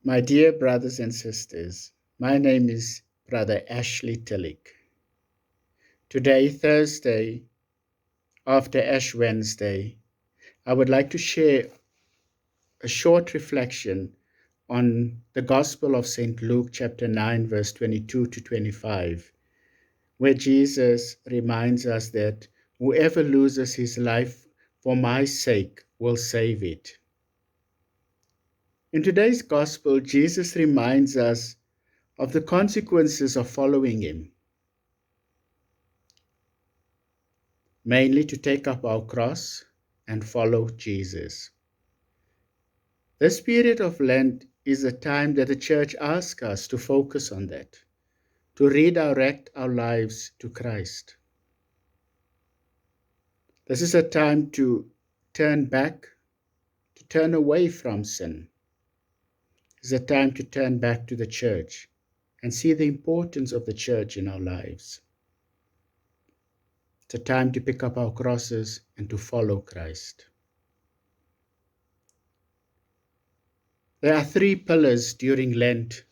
My dear brothers and sisters, my name is Brother Ashley Tillich. Today, Thursday, after Ash Wednesday, I would like to share a short reflection on the Gospel of St. Luke, chapter 9, verse 22 to 25, where Jesus reminds us that whoever loses his life for my sake will save it. In today's Gospel, Jesus reminds us of the consequences of following him, mainly to take up our cross and follow Jesus. This period of Lent is a time that the Church asks us to focus on that, to redirect our lives to Christ. This is a time to turn back, to turn away from sin. It's a time to turn back to the Church and see the importance of the Church in our lives. It's a time to pick up our crosses and to follow Christ. There are three pillars during Lent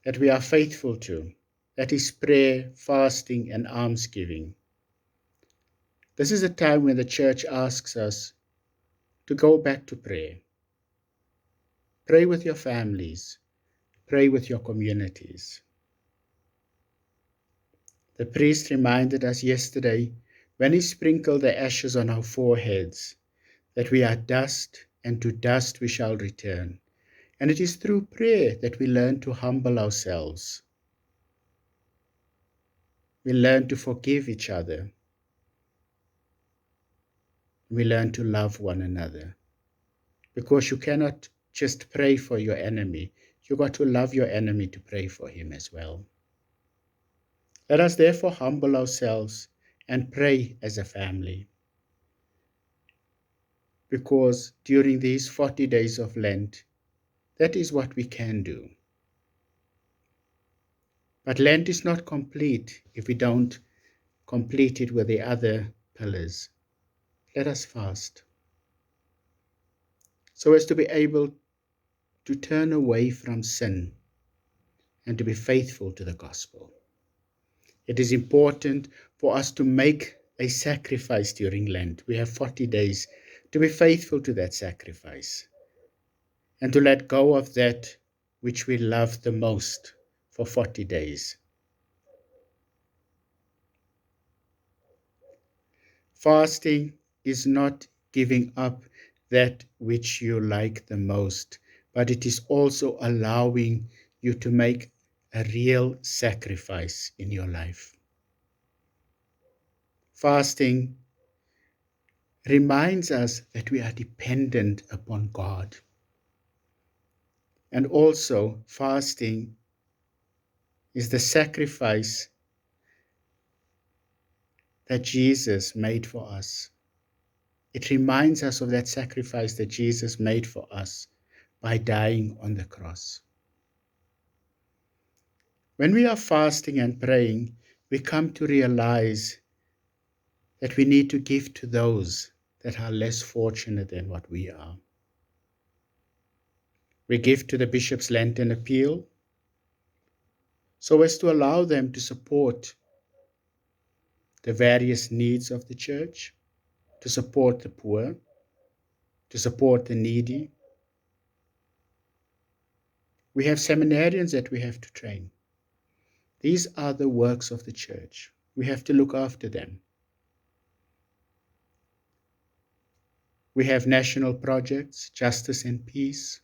that we are faithful to. That is prayer, fasting, and almsgiving. This is a time when the Church asks us to go back to prayer. Pray with your families. Pray with your communities. The priest reminded us yesterday when he sprinkled the ashes on our foreheads that we are dust and to dust we shall return. And it is through prayer that we learn to humble ourselves. We learn to forgive each other. We learn to love one another. Because you cannot just pray for your enemy. You got to love your enemy to pray for him as well. Let us therefore humble ourselves and pray as a family. Because during these 40 days of Lent, that is what we can do. But Lent is not complete if we don't complete it with the other pillars. Let us fast, so as to be able to turn away from sin and to be faithful to the gospel. It is important for us to make a sacrifice during Lent. We have 40 days to be faithful to that sacrifice and to let go of that which we love the most for 40 days. Fasting is not giving up that which you like the most, but it is also allowing you to make a real sacrifice in your life. Fasting reminds us that we are dependent upon God. And also, fasting is the sacrifice that Jesus made for us. It reminds us of that sacrifice that Jesus made for us by dying on the cross. When we are fasting and praying, we come to realize that we need to give to those that are less fortunate than what we are. We give to the Bishop's Lenten appeal so as to allow them to support the various needs of the church, to support the poor, to support the needy. We have seminarians that we have to train. These are the works of the church. We have to look after them. We have national projects, justice and peace,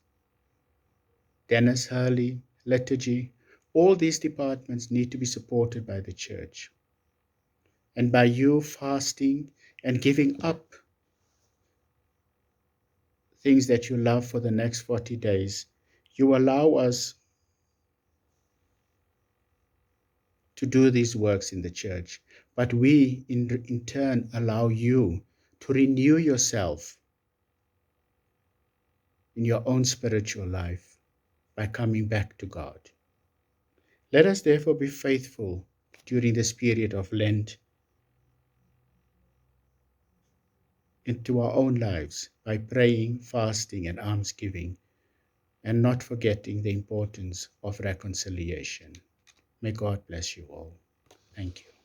Dennis Hurley, liturgy. All these departments need to be supported by the church. And by you fasting and giving up things that you love for the next 40 days, you allow us to do these works in the church. But we, in turn, allow you to renew yourself in your own spiritual life by coming back to God. Let us therefore be faithful during this period of Lent into our own lives by praying, fasting, and almsgiving, and not forgetting the importance of reconciliation. May God bless you all. Thank you.